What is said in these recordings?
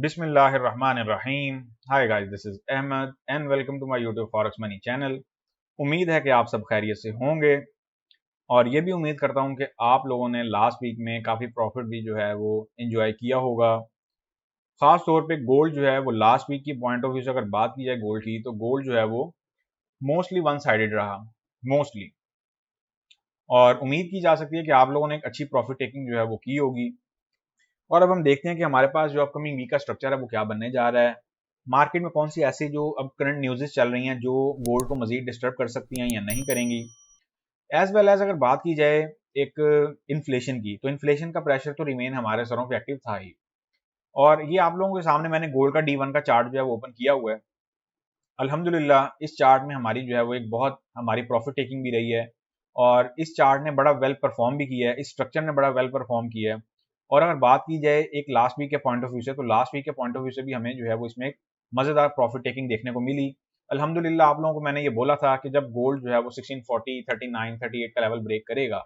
बिस्मिल्लाहिर्रहमानिर्रहीम। Hi guys, this is Ahmad and welcome to my YouTube forex money channel. उम्मीद है कि आप सब खैरियत से होंगे और ये भी उम्मीद करता हूं कि आप लोगों ने लास्ट वीक में काफ़ी प्रॉफिट भी जो है वो एंजॉय किया होगा। ख़ास तौर पे गोल्ड जो है वो लास्ट वीक की पॉइंट ऑफ व्यू से अगर बात की जाए गोल्ड की, तो गोल्ड जो है वो मोस्टली वन साइडेड रहा, मोस्टली। और उम्मीद की जा सकती है कि आप लोगों ने एक अच्छी प्रॉफिट टेकिंग जो है वो की होगी। और अब हम देखते हैं कि हमारे पास जो अपकमिंग वीक का स्ट्रक्चर है वो क्या बनने जा रहा है। मार्केट में कौन सी ऐसी जो अब करंट न्यूज़ेस चल रही हैं जो गोल्ड को मजीद डिस्टर्ब कर सकती हैं या नहीं करेंगी। एज वेल एज अगर बात की जाए एक इन्फ्लेशन की, तो इन्फ्लेशन का प्रेशर तो रिमेन हमारे सरों पे एक्टिव था ही। और ये आप लोगों के सामने मैंने गोल्ड का D1 का चार्ट जो है वो ओपन किया हुआ है। अल्हम्दुलिल्लाह इस चार्ट में हमारी जो है वो एक बहुत हमारी प्रॉफिट टेकिंग भी रही है और इस चार्ट ने बड़ा वेल परफॉर्म भी किया है, इस स्ट्रक्चर ने बड़ा वेल परफॉर्म किया है। और अगर बात की जाए एक लास्ट वीक के पॉइंट ऑफ व्यू से, तो लास्ट वीक के पॉइंट ऑफ व्यू से भी हमें जो है वो इसमें एक मज़ेदार प्रॉफिट टेकिंग देखने को मिली। अल्हम्दुलिल्लाह आप लोगों को मैंने ये बोला था कि जब गोल्ड जो है वो 1640, 39, 38 का लेवल ब्रेक करेगा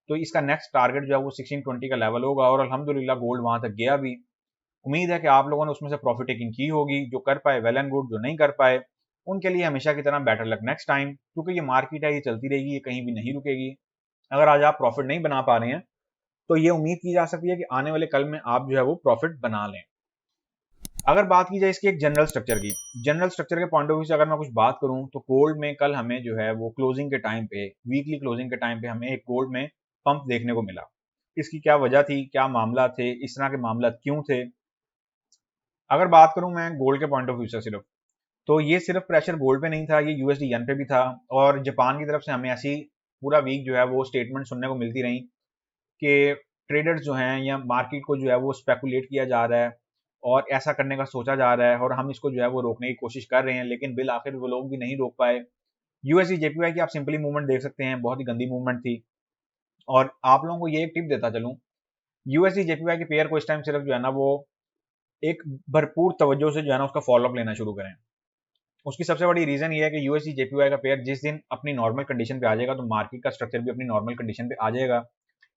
तो इसका नेक्स्ट टारगेट जो है वो 1620 का लेवल होगा। और अल्हम्दुलिल्लाह गोल्ड वहां तक गया भी। उम्मीद है कि आप लोगों ने उसमें से प्रॉफिट टेकिंग की होगी। जो कर पाए वेल एंड गुड, जो नहीं कर पाए उनके लिए हमेशा की तरह बेटर लक नेक्स्ट टाइम, क्योंकि ये मार्केट है, ये चलती रहेगी, ये कहीं भी नहीं रुकेगी। अगर आज आप प्रॉफिट नहीं बना पा रहे हैं तो ये उम्मीद की जा सकती है कि आने वाले कल में आप जो है वो प्रॉफिट बना लें। अगर बात की जाए इसकी एक जनरल स्ट्रक्चर की, जनरल स्ट्रक्चर के पॉइंट ऑफ व्यू से अगर मैं कुछ बात करूं, तो गोल्ड में कल हमें जो है वो क्लोजिंग के टाइम पे, वीकली क्लोजिंग के टाइम पे हमें एक गोल्ड में पंप देखने को मिला। इसकी क्या वजह थी, क्या मामला थे, इस तरह के मामला क्यों थे। अगर बात करूं मैं गोल्ड के पॉइंट ऑफ व्यू से सिर्फ, तो ये सिर्फ प्रेशर गोल्ड पे नहीं था, ये यूएसडी यन पे भी था। और जापान की तरफ से हमें ऐसी पूरा वीक जो है वो स्टेटमेंट सुनने को मिलती रही कि ट्रेडर्स जो हैं या मार्केट को जो है वो स्पेकुलेट किया जा रहा है और ऐसा करने का सोचा जा रहा है और हम इसको जो है वो रोकने की कोशिश कर रहे हैं, लेकिन बिल आखिर वो लोग भी नहीं रोक पाए। यूएसडी जेपीवाई की आप सिंपली मूवमेंट देख सकते हैं, बहुत ही गंदी मूवमेंट थी। और आप लोगों को ये एक टिप देता चलूं, यूएसडी जेपीवाई के पेयर को इस टाइम सिर्फ जो है ना वो एक भरपूर तवज्जो से जो है ना उसका फॉलोअप लेना शुरू करें। उसकी सबसे बड़ी रीजन ये है कि यूएसडी जेपीवाई का पेयर जिस दिन अपनी नॉर्मल कंडीशन पे आ जाएगा, तो मार्केट का स्ट्रक्चर भी अपनी नॉर्मल कंडीशन पे आ जाएगा।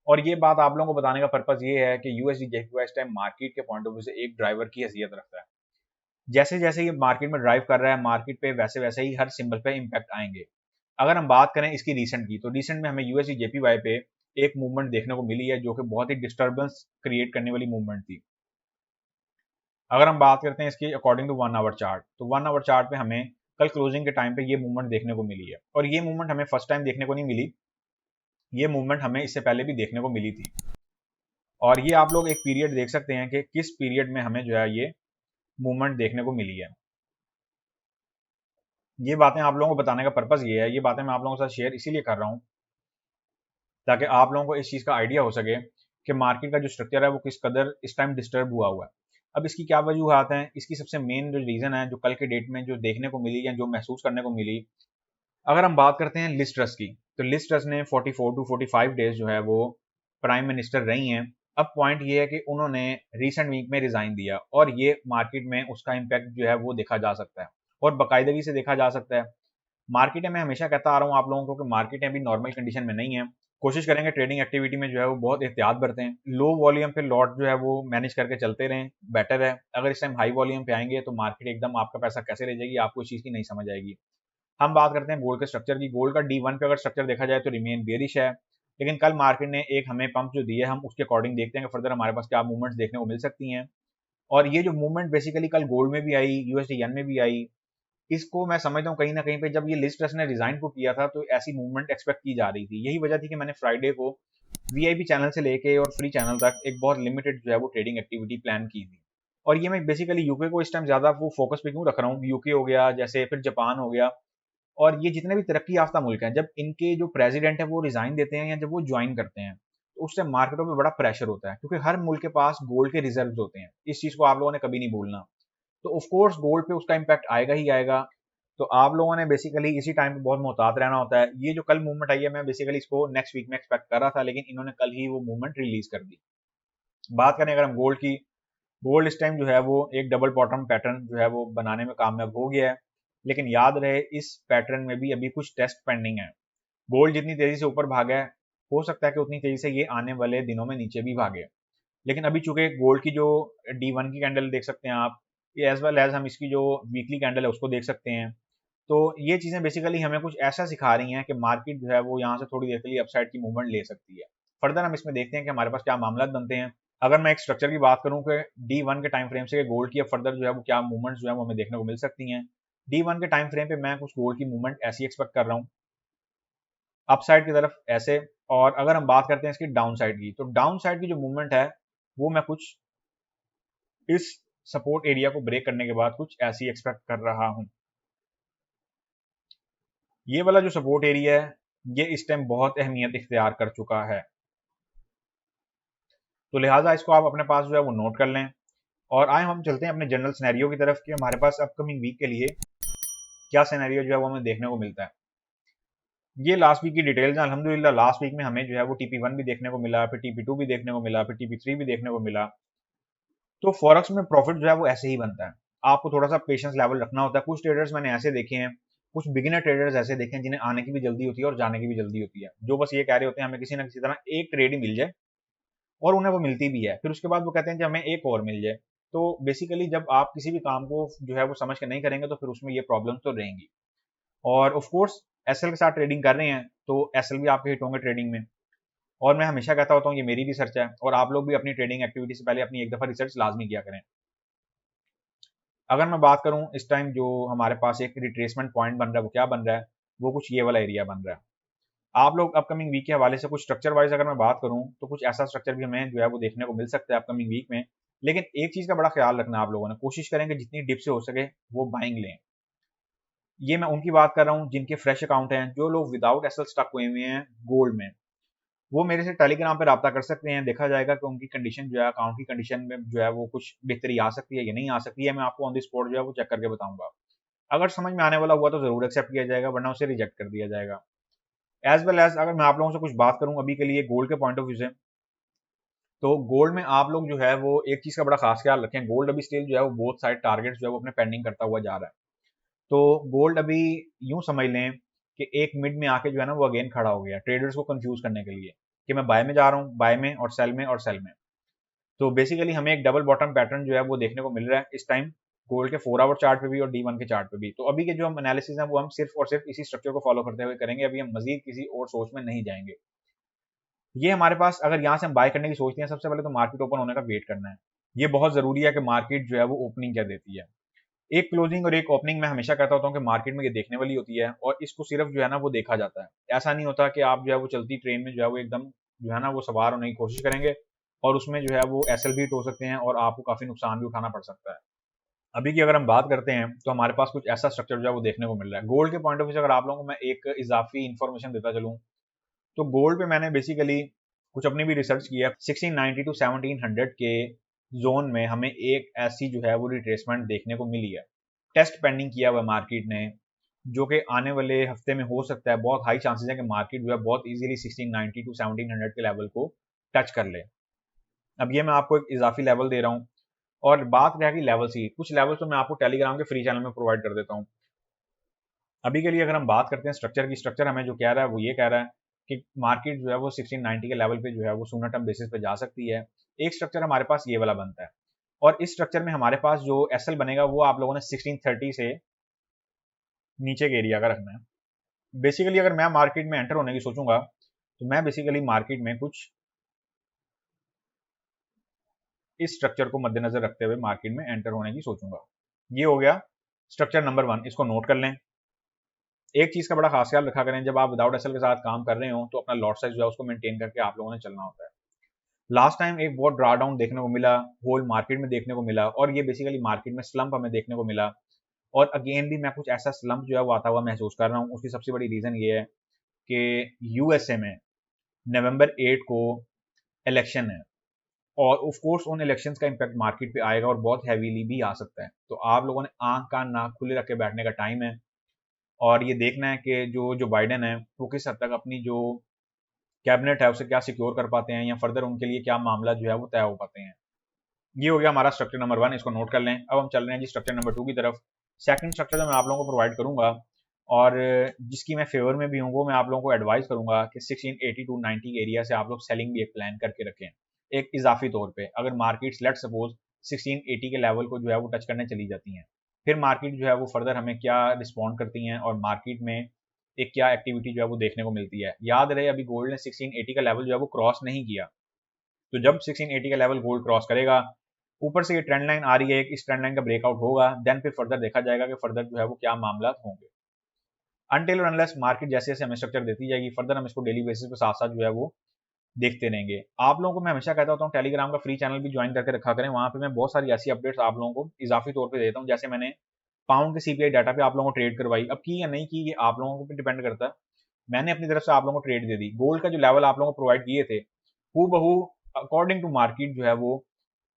और ये बात आप लोगों को बताने का पर्पज ये है कि यूएसडी जेपीवाई इस टाइम मार्केट के पॉइंट ऑफ व्यू से एक ड्राइवर की हैसियत रखता है। जैसे जैसे ये मार्केट में ड्राइव कर रहा है मार्केट पे, वैसे वैसे ही हर सिंबल पे इंपैक्ट आएंगे। अगर हम बात करें इसकी रीसेंट की, तो रिसेंट में हमें यूएसडी जेपीवाई पे एक मूवमेंट देखने को मिली है जो कि बहुत ही डिस्टर्बेंस क्रिएट करने वाली मूवमेंट थी। अगर हम बात करते हैं इसकी अकॉर्डिंग टू 1 आवर चार्ट, तो 1 आवर चार्ट पे हमें कल क्लोजिंग के टाइम पे ये मूवमेंट देखने को मिली है। और ये मूवमेंट हमें फर्स्ट टाइम देखने को नहीं मिली, ये मूवमेंट हमें इससे पहले भी देखने को मिली थी। और ये आप लोग एक पीरियड देख सकते हैं कि किस पीरियड में हमें जो है ये मूवमेंट देखने को मिली है। ये बातें आप लोगों को बताने का पर्पज ये है, ये बातें मैं आप लोगों के साथ शेयर इसीलिए कर रहा हूँ ताकि आप लोगों को इस चीज़ का आइडिया हो सके कि मार्केट का जो स्ट्रक्चर है वो किस कदर इस टाइम डिस्टर्ब हुआ हुआ है। अब इसकी क्या वजूहत हैं, इसकी सबसे मेन जो रीज़न है जो कल के डेट में जो देखने को मिली या जो महसूस करने को मिली। अगर हम बात करते हैं लिज ट्रस की, तो लिज ट्रस ने 44 टू 45 डेज जो है वो प्राइम मिनिस्टर रही हैं। अब पॉइंट ये है कि उन्होंने रिसेंट वीक में रिजाइन दिया और ये मार्केट में उसका इम्पैक्ट जो है वो देखा जा सकता है और बाकायदगी से देखा जा सकता है। मार्केट में हमेशा कहता आ रहा हूँ आप लोगों को कि मार्केट अभी नॉर्मल कंडीशन में नहीं है। कोशिश करेंगे ट्रेडिंग एक्टिविटी में जो है वो बहुत एहतियात बरतें, लो वॉल्यूम पे लॉट जो है वो मैनेज करके चलते रहें, बेटर है। अगर इस टाइम हाई वॉल्यूम पे आएंगे तो मार्केट एकदम आपका पैसा कैसे ले जाएगी, आपको इस चीज़ की नहीं समझ आएगी। हम बात करते हैं गोल्ड के स्ट्रक्चर की। गोल्ड का D1 पे अगर स्ट्रक्चर देखा जाए तो रिमेन बेरिश है, लेकिन कल मार्केट ने एक हमें पंप जो दिया है, हम उसके अकॉर्डिंग देखते हैं कि फर्दर हमारे पास क्या मूवमेंट्स देखने को मिल सकती हैं। और ये जो मूवमेंट बेसिकली कल गोल्ड में भी आई, यूएसडी यन में भी आई, इसको मैं समझता हूँ कहीं ना कहीं पे जब ये लिस्ट ट्रस्ट ने रिजाइन को किया था तो ऐसी मूवमेंट एक्सपेक्ट की जा रही थी। यही वजह थी कि मैंने फ्राइडे को वीआईपी चैनल से लेके और फ्री चैनल तक एक बहुत लिमिटेड जो है वो ट्रेडिंग एक्टिविटी प्लान की थी। और ये मैं बेसिकली यूके को इस टाइम ज्यादा वो फोकस पे क्यों रख रहा हूँ, यूके हो गया जैसे, फिर जापान हो गया, और ये जितने भी तरक्की याफ्ता मुल्क हैं, जब इनके जो प्रेसिडेंट है वो रिजाइन देते हैं या जब वो ज्वाइन करते हैं, तो उससे मार्केटों में बड़ा प्रेशर होता है, क्योंकि हर मुल्क के पास गोल्ड के रिजर्व्स होते हैं। इस चीज को आप लोगों ने कभी नहीं भूलना। तो ऑफ कोर्स गोल्ड पे उसका इम्पैक्ट आएगा ही आएगा। तो आप लोगों ने बेसिकली इसी टाइम पे बहुत मोहतात रहना होता है। ये जो कल मूवमेंट आई है, मैं बेसिकली इसको नेक्स्ट वीक में एक्सपेक्ट कर रहा था, लेकिन इन्होंने कल ही वो मूवमेंट रिलीज कर दी। बात करें अगर हम गोल्ड की, गोल्ड इस टाइम जो है वो एक डबल बॉटम पैटर्न जो है वो बनाने में कामयाब हो गया है, लेकिन याद रहे इस पैटर्न में भी अभी कुछ टेस्ट पेंडिंग है। गोल्ड जितनी तेजी से ऊपर भागा है, हो सकता है कि उतनी तेजी से ये आने वाले दिनों में नीचे भी भागे। लेकिन अभी चूंकि गोल्ड की जो D1 की कैंडल देख सकते हैं आप, ये एज वेल एज हम इसकी जो वीकली कैंडल है उसको देख सकते हैं। तो ये चीज़ें बेसिकली हमें कुछ ऐसा सिखा रही हैं कि मार्केट जो है वो यहाँ से थोड़ी देर के लिए अपसाइड की मूवमेंट ले सकती है। फर्दर हम इसमें देखते हैं कि हमारे पास क्या मामला बनते हैं। अगर मैं एक स्ट्रक्चर की बात करूं कि D1 के टाइम फ्रेम से गोल्ड की अब फर्दर जो है वो क्या मूवमेंट्स जो है वो हमें देखने को मिल सकती हैं। D1 के टाइम फ्रेम पे मैं कुछ गोल्ड की मूवमेंट ऐसी एक्सपेक्ट कर रहा हूँ अपसाइड की तरफ ऐसे। और अगर हम बात करते हैं इसकी डाउन साइड की, तो डाउन साइड की जो मूवमेंट है वो मैं कुछ इस सपोर्ट एरिया को ब्रेक करने के बाद कुछ ऐसी एक्सपेक्ट कर रहा हूं। ये वाला जो सपोर्ट एरिया है ये इस टाइम बहुत अहमियत इख्तियार कर चुका है, तो लिहाजा इसको आप अपने पास जो है वो नोट कर लें। और आए हम चलते हैं अपने जनरल सिनेरियो की तरफ कि हमारे पास अपकमिंग वीक के लिए क्या सिनेरियो जो है वो हमें देखने को मिलता है। ये लास्ट वीक की डिटेल्स हैं। अल्हम्दुलिल्लाह लास्ट वीक में हमें जो है वो TP1 भी देखने को मिला, फिर TP2 भी देखने को मिला, फिर TP3 भी देखने को मिला। तो फॉरेक्स में प्रॉफिट जो है वो ऐसे ही बनता है, आपको थोड़ा सा पेशेंस लेवल रखना होता है। कुछ ट्रेडर्स मैंने ऐसे देखे हैं, कुछ बिगिनर ट्रेडर्स ऐसे देखे हैं जिन्हें आने की भी जल्दी होती है और जाने की भी जल्दी होती है, जो बस ये कह रहे होते हैं हमें किसी ना किसी तरह एक ट्रेड ही मिल जाए, और उन्हें वो मिलती भी है। फिर उसके बाद वो कहते हैं कि हमें एक और मिल जाए। तो बेसिकली जब आप किसी भी काम को जो है वो समझ के नहीं करेंगे तो फिर उसमें ये प्रॉब्लम तो रहेंगी। और ऑफ कोर्स एसएल के साथ ट्रेडिंग कर रहे हैं तो एसएल भी आपके हिट होंगे ट्रेडिंग में। और मैं हमेशा कहता होता हूँ ये मेरी रिसर्च है, और आप लोग भी अपनी ट्रेडिंग एक्टिविटी से पहले अपनी एक दफा रिसर्च लाजमी किया करें। अगर मैं बात करूं इस टाइम जो हमारे पास एक रिट्रेसमेंट पॉइंट बन रहा है वो क्या बन रहा है, वो कुछ ये वाला एरिया बन रहा है। आप लोग अपकमिंग वीक के हवाले से कुछ स्ट्रक्चर वाइज अगर मैं बात करूं तो कुछ ऐसा स्ट्रक्चर भी हमें जो है वो देखने को मिल सकता है अपकमिंग वीक में। लेकिन एक चीज का बड़ा ख्याल रखना, आप लोगों ने कोशिश करें कि जितनी डिप से हो सके वो बाइंग लें। ये मैं उनकी बात कर रहा हूँ जिनके फ्रेश अकाउंट हैं, जो लोग विदाउट एसएल स्टक हुए हुए हैं गोल्ड में, वो मेरे से टेलीग्राम पे राब्ता कर सकते हैं। देखा जाएगा कि उनकी कंडीशन जो है अकाउंट की कंडीशन में जो है वो कुछ बेहतरी आ सकती है या नहीं आ सकती है। मैं आपको ऑन द स्पॉट जो है वो चेक करके बताऊंगा। अगर समझ में आने वाला हुआ तो जरूर एक्सेप्ट किया जाएगा, वरना उसे रिजेक्ट कर दिया जाएगा। एज वेल एज अगर मैं आप लोगों से कुछ बात करूं अभी के लिए गोल्ड के पॉइंट ऑफ व्यू से, तो गोल्ड में आप लोग जो है वो एक चीज का बड़ा खास ख्याल रखें। गोल्ड अभी स्टिल जो है वो बोथ साइड टारगेट्स जो है वो अपने पेंडिंग करता हुआ जा रहा है। तो गोल्ड अभी यूं समझ लें कि एक मिड में आके जो है ना वो अगेन खड़ा हो गया ट्रेडर्स को कंफ्यूज करने के लिए कि मैं बाय में जा रहा हूँ, बाय में और सेल में और सेल में। तो बेसिकली हमें एक डबल बॉटम पैटर्न जो है वो देखने को मिल रहा है इस टाइम गोल्ड के 4 आवर चार्ट पे भी और D1 के चार्ट पे भी। तो अभी के जो हम एनालिसिस है वो हम सिर्फ और सिर्फ इसी स्ट्रक्चर को फॉलो करते हुए करेंगे, अभी हम मजीद किसी और सोच में नहीं जाएंगे। ये हमारे पास अगर यहाँ से हम बाय करने की सोचते हैं, सबसे पहले तो मार्केट ओपन होने का वेट करना है। ये बहुत जरूरी है कि मार्केट जो है वो ओपनिंग क्या देती है। एक क्लोजिंग और एक ओपनिंग मैं हमेशा कहता होता हूँ कि मार्केट में ये देखने वाली होती है, और इसको सिर्फ जो है ना वो देखा जाता है। ऐसा नहीं होता कि आप जो है वो चलती ट्रेन में जो है वो एकदम जो है ना वो सवार होने की कोशिश करेंगे और उसमें जो है वो एसएल भी हिट हो सकते हैं और आपको काफी नुकसान भी उठाना पड़ सकता है। अभी की अगर हम बात करते हैं तो हमारे पास कुछ ऐसा स्ट्रक्चर जो है वो देखने को मिल रहा है। गोल्ड के पॉइंट ऑफ व्यू से अगर आप लोगों को मैं एक इजाफी इन्फॉर्मेशन देता चलूँ, तो गोल्ड पे मैंने बेसिकली कुछ अपनी भी रिसर्च किया। 1690 टू 1700 के जोन में हमें एक ऐसी जो है वो रिट्रेसमेंट देखने को मिली है। टेस्ट पेंडिंग किया हुआ मार्केट ने, जो कि आने वाले हफ्ते में हो सकता है, बहुत हाई चांसेस है कि मार्केट जो है बहुत इजीली 1690 टू 1700 के लेवल को टच कर ले। अब ये मैं आपको एक इजाफी लेवल दे रहा हूँ, और बात रहेगी लेवल की। कुछ लेवल तो मैं आपको टेलीग्राम के फ्री चैनल में प्रोवाइड कर देता हूँ। अभी के लिए अगर हम बात करते हैं स्ट्रक्चर की, स्ट्रक्चर हमें जो कह रहा है वो ये कह रहा है कि मार्केट जो है वो 1690 के लेवल पे जो है वो सूनर टर्म बेसिस पे जा सकती है। एक स्ट्रक्चर हमारे पास ये वाला बनता है, और इस स्ट्रक्चर में हमारे पास जो एसएल बनेगा वो आप लोगों ने 1630 से नीचे के एरिया का रखना है। बेसिकली अगर मैं मार्केट में एंटर होने की सोचूंगा तो मैं बेसिकली मार्केट में कुछ इस स्ट्रक्चर को मद्देनजर रखते हुए मार्केट में एंटर होने की सोचूंगा। ये हो गया स्ट्रक्चर नंबर 1, इसको नोट कर लें। एक चीज का बड़ा खास ख्याल रखा करें, जब आप विदाउट एसएल के साथ काम कर रहे हो तो अपना लॉट साइज जो है उसको मेंटेन करके आप लोगों ने चलना होता है। लास्ट टाइम एक बहुत ड्रा डाउन देखने को मिला, होल मार्केट में देखने को मिला, और ये बेसिकली मार्केट में स्लंप हमें देखने को मिला। और अगेन भी मैं कुछ ऐसा स्लंप जो है वो आता हुआ महसूस कर रहा हूँ। उसकी सबसे बड़ी रीजन ये है कि यूएसए में नवंबर 8 को इलेक्शन है, और ऑफ कोर्स उन इलेक्शंस का इम्पैक्ट मार्केट पे आएगा और बहुत हैवीली भी आ सकता है। तो आप लोगों ने आंख कान नाक खुले रख के बैठने का टाइम है, और ये देखना है कि जो बाइडेन है वो किस हद तक अपनी जो कैबिनेट है उसे क्या सिक्योर कर पाते हैं, या फर्दर उनके लिए क्या मामला जो है वो तय हो पाते हैं। ये हो गया हमारा स्ट्रक्चर नंबर 1, इसको नोट कर लें। अब हम चल रहे हैं जी स्ट्रक्चर नंबर 2 की तरफ। सेकंड स्ट्रक्चर जो मैं आप लोगों को प्रोवाइड करूंगा और जिसकी मैं फेवर में भी हूँ, वो मैं आप लोगों को एडवाइस करूंगा कि 1680 टू 90 एरिया से आप लोग सेलिंग भी एक प्लान करके रखें। एक इजाफी तौर पे अगर मार्केट लेट सपोज 1680 के लेवल को जो है वो टच करने चली जाती हैं, फिर मार्केट जो है वो फर्दर हमें क्या रिस्पॉन्ड करती हैं और मार्केट में एक क्या एक्टिविटी जो है वो देखने को मिलती है। याद रहे अभी गोल्ड ने 1680 का लेवल जो है वो क्रॉस नहीं किया, तो जब 1680 का लेवल गोल्ड क्रॉस करेगा, ऊपर से ये ट्रेंड लाइन आ रही है, इस ट्रेंड लाइन का ब्रेकआउट होगा, देन फिर फर्दर देखा जाएगा कि फर्दर जो है वो क्या मामला होंगे। अनटिल और अनलेस मार्केट जैसे जैसे हमें स्ट्रक्चर देती जाएगी, फर्दर हम इसको डेली बेसिस पे साथ साथ जो है वो देखते रहेंगे। आप लोगों को मैं हमेशा कहता होता हूँ टेलीग्राम का फ्री चैनल भी ज्वाइन करके रखा करें, वहां पे मैं बहुत सारी ऐसी अपडेट्स आप लोगों को इजाफी तौर पे देता हूँ। जैसे मैंने पाउंड के सीपीआई डाटा पे आप लोगों को ट्रेड करवाई, अब की या नहीं की ये आप लोगों को डिपेंड करता है। मैंने अपनी तरफ से आप लोगों को ट्रेड दे दी। गोल्ड का जो लेवल आप लोगों को प्रोवाइड किए थे, हूबहू अकॉर्डिंग टू मार्केट जो है वो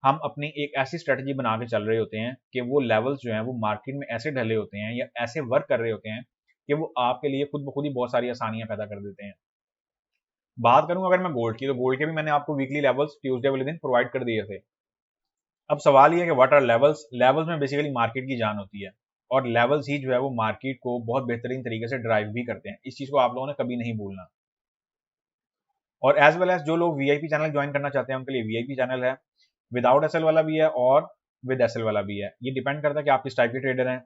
हम अपनी एक ऐसी स्ट्रेटजी बना के चल रहे होते हैं कि वो लेवल्स जो हैं वो मार्केट में ऐसे ढले होते हैं या ऐसे वर्क कर रहे होते हैं कि वो आपके लिए खुद ब खुद ही बहुत सारी आसानियां पैदा कर देते हैं। बात करूं अगर मैं गोल्ड की, तो गोल्ड के भी मैंने आपको वीकली लेवल्स ट्यूसडे वाले दिन प्रोवाइड कर दिए थे। अब सवाल ये है कि व्हाट आर लेवल्स। लेवल्स में बेसिकली मार्केट की जान होती है और लेवल्स ही जो है वो मार्केट को बहुत बेहतरीन तरीके से ड्राइव भी करते हैं। इस चीज को आप लोगों ने कभी नहीं भूलना। और एज वेल एज जो लोग वीआईपी चैनल ज्वाइन करना चाहते हैं उनके लिए वीआईपी चैनल है, विदाउट एसएल वाला भी है और विद एसएल वाला भी है। ये डिपेंड करता है कि आप किस टाइप के ट्रेडर हैं।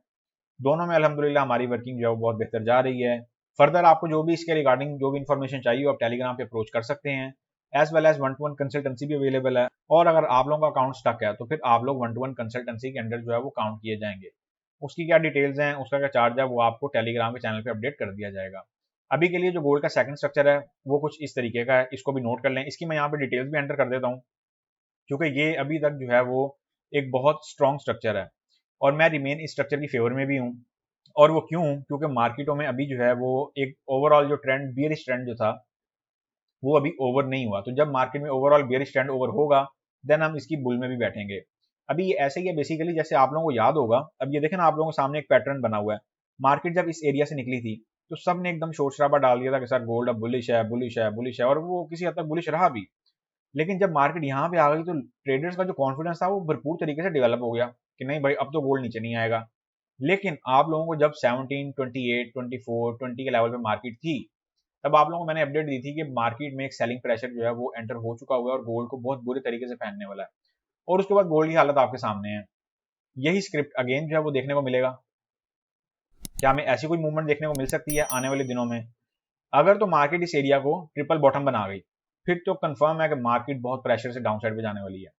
दोनों में अल्हम्दुलिल्लाह हमारी वर्किंग जो है वो बहुत बेहतर जा रही है। फर्दर आपको जो भी इसके रिगार्डिंग जो भी इन्फॉर्मेशन चाहिए आप टेलीग्राम पे अप्रोच कर सकते हैं। As well as one to one consultancy भी अवेलेबल है, और अगर आप लोगों का अकाउंट स्टक है तो फिर आप लोग वन टू वन कंसल्टेंसी के अंडर जो है वो काउंट किए जाएंगे। उसकी क्या डिटेल्स हैं, उसका क्या चार्ज है, वो आपको टेलीग्राम के चैनल पे अपडेट कर दिया जाएगा। अभी के लिए जो गोल्ड का सेकंड स्ट्रक्चर है वो कुछ इस तरीके का है, इसको भी नोट कर लें। इसकी मैं यहाँ पे डिटेल्स भी एंटर कर देता हूँ, क्योंकि ये अभी तक जो है वो एक बहुत स्ट्रॉन्ग स्ट्रक्चर है और मैं रिमेन इस स्ट्रक्चर की फेवर में भी हूँ। और वो क्यों? क्योंकि मार्केटों में अभी जो है वो एक ओवरऑल जो ट्रेंड बियरिश ट्रेंड जो था वो अभी ओवर नहीं हुआ। तो जब मार्केट में ओवरऑल बियरिश ट्रेंड ओवर होगा, देन हम इसकी बुल में भी बैठेंगे। अभी ये ऐसे ही है बेसिकली, जैसे आप लोगों को याद होगा, अब ये देखें ना आप लोगों के सामने एक पैटर्न बना हुआ है। मार्केट जब इस एरिया से निकली थी तो सब ने एकदम शोर शराबा डाल दिया था कि सर गोल्ड अब बुलिश है, बुलिश है, बुलिश है, और वो किसी हद तक बुलिश रहा भी। लेकिन जब मार्केट यहाँ पे आ गई तो ट्रेडर्स का जो कॉन्फिडेंस था वो भरपूर तरीके से डेवलप हो गया कि नहीं भाई अब तो गोल्ड नीचे नहीं आएगा। लेकिन आप लोगों को जब 17, 28, 24, 20 के लेवल पे मार्केट थी, तब आप लोगों को मैंने अपडेट दी थी कि मार्केट में एक सेलिंग प्रेशर जो है वो एंटर हो चुका हुआ है और गोल्ड को बहुत बुरे तरीके से पहनने वाला है। और उसके बाद गोल्ड की हालत आपके सामने है। यही स्क्रिप्ट अगेन जो है वो देखने को मिलेगा। क्या हमें ऐसी कोई मूवमेंट देखने को मिल सकती है आने वाले दिनों में? अगर तो मार्केट इस एरिया को ट्रिपल बॉटम बना गई, फिर तो कंफर्म है कि मार्केट बहुत प्रेशर से डाउन साइड पे जाने वाली है।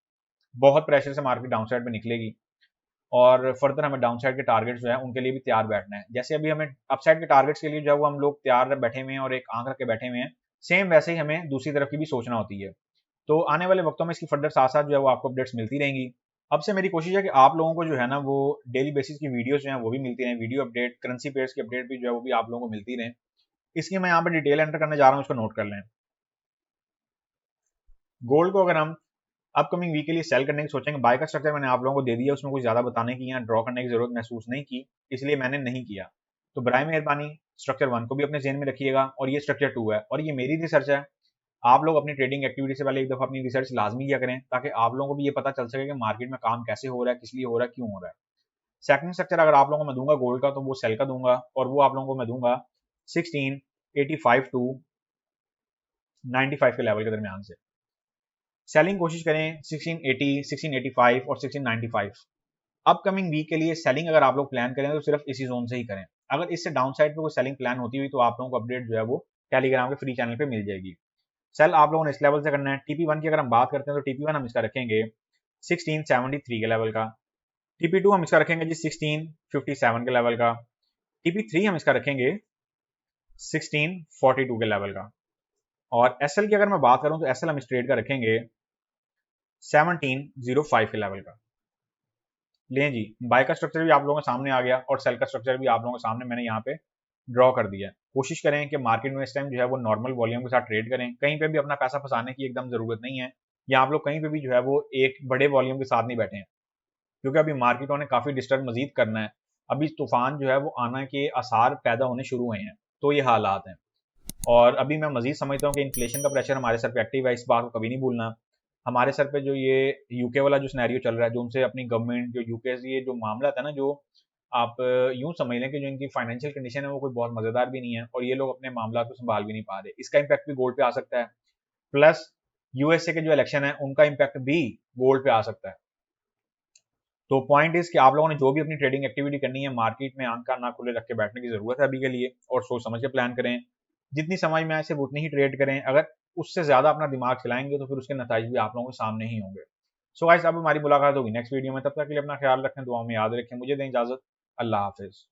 बहुत प्रेशर से मार्केट डाउन साइड पे निकलेगी और फर्दर हमें डाउन साइड के टारगेट्स जो है उनके लिए भी तैयार बैठना है। जैसे अभी हमें अपसाइड के टारगेट्स के लिए जो है वो हम लोग तैयार बैठे हुए हैं और एक आंख रख के बैठे हुए हैं, सेम वैसे ही हमें दूसरी तरफ की भी सोचना होती है। तो आने वाले वक्तों में इसकी फर्दर साथ साथ जो है वो आपको अपडेट्स मिलती रहेंगी। अब से मेरी कोशिश है कि आप लोगों को जो है ना वो डेली बेसिस की वीडियोस जो है वो भी मिलती रहें, वीडियो अपडेट, करेंसी पेयर्स की अपडेट भी जो है वो भी आप लोगों को मिलती रहें। इसकी मैं यहाँ पे डिटेल एंटर करने जा रहा हूँ, इसको नोट कर लें। गोल्ड को अगर हम अपकमिंग वीक के लिए सेल करने की सोचेंगे, बाय का स्ट्रक्चर मैंने आप लोगों को दे दिया, उसमें कुछ ज्यादा बताने की या ड्रॉ करने की जरूरत महसूस नहीं की, इसलिए मैंने नहीं किया। तो बराए मेहरबानी स्ट्रक्चर वन को भी अपने जेन में रखिएगा और ये स्ट्रक्चर टू है और ये मेरी रिसर्च है। आप लोग अपनी ट्रेडिंग एक्टिविटी से पहले एक दफा अपनी रिसर्च लाजमी किया करें ताकि आप लोगों को भी ये पता चल सके कि मार्केट में काम कैसे हो रहा है, किस लिए हो रहा है, क्यों हो रहा है। सेकंड स्ट्रक्चर अगर आप लोगों को मैं दूंगा गोल्ड का, तो वो सेल का दूंगा और वो आप लोगों को मैं दूंगा 1685 टू 95 के लेवल के दरमियान से। सेलिंग कोशिश करें 1680, 1685 और 1695। अपकमिंग वीक के लिए सेलिंग अगर आप लोग प्लान करें तो सिर्फ इसी जोन से ही करें। अगर इससे डाउन साइड पे कोई सेलिंग प्लान होती हुई तो आप लोगों को अपडेट जो है वो टेलीग्राम के फ्री चैनल पे मिल जाएगी। सेल आप लोगों ने इस लेवल से करना है। टीपी वन की अगर हम बात करते हैं तो टीपी वन हम इसका रखेंगे 1673 के लेवल का। टीपी टू हम इसका रखेंगे जी 1657 के लेवल का। टीपी थ्री हम इसका रखेंगे 1642 के लेवल का। और एसएल की अगर मैं बात करूं तो एसएल हम इस ट्रेड का रखेंगे 1705 के लेवल का। लें जी, बाय का स्ट्रक्चर भी आप लोगों के सामने आ गया और सेल का स्ट्रक्चर भी आप लोगों के सामने मैंने यहाँ पे ड्रॉ कर दिया। कोशिश करें कि मार्केट में इस टाइम जो है वो नॉर्मल वॉल्यूम के साथ ट्रेड करें, कहीं पे भी अपना पैसा फंसाने की एकदम जरूरत नहीं है, या आप लोग कहीं पे भी जो है वो एक बड़े वॉल्यूम के साथ नहीं बैठे हैं, क्योंकि अभी मार्केटों ने काफी डिस्टर्ब मजीद करना है। अभी तूफान जो है वो आना के आसार पैदा होने शुरू हुए हैं, तो ये हालात हैं। और अभी मैं मजीद समझता हूँ कि इन्फ्लेशन का प्रेशर हमारे सर पे एक्टिव है, इस बात को कभी नहीं भूलना। हमारे सर पे जो ये यूके वाला जो सिनेरियो चल रहा है, जो उनसे अपनी गवर्नमेंट जो यूके से ये जो मामला था ना, जो आप यूं समझ लें कि जो इनकी फाइनेंशियल कंडीशन है वो कोई बहुत मजेदार भी नहीं है और ये लोग अपने मामला को संभाल भी नहीं पा रहे, इसका इम्पैक्ट भी गोल्ड पे आ सकता है। प्लस यूएसए के जो इलेक्शन है उनका इंपैक्ट भी गोल्ड पे आ सकता है। तो पॉइंट इज कि आप लोगों ने जो भी अपनी ट्रेडिंग एक्टिविटी करनी है मार्केट में आंख कान ना खुले रख के बैठने की जरूरत है अभी के लिए, और सोच समझ के प्लान करें। जितनी समझ में आए सिर्फ उतनी ही ट्रेड करें, अगर उससे ज्यादा अपना दिमाग चलाएंगे तो फिर उसके नतीजे भी आप लोगों के सामने ही होंगे। सो गाइस अब हमारी मुलाकात होगी नेक्स्ट वीडियो में, तब तक के लिए अपना ख्याल रखें, दुआ में याद रखें, मुझे दें इजाजत, अल्लाह हाफिज।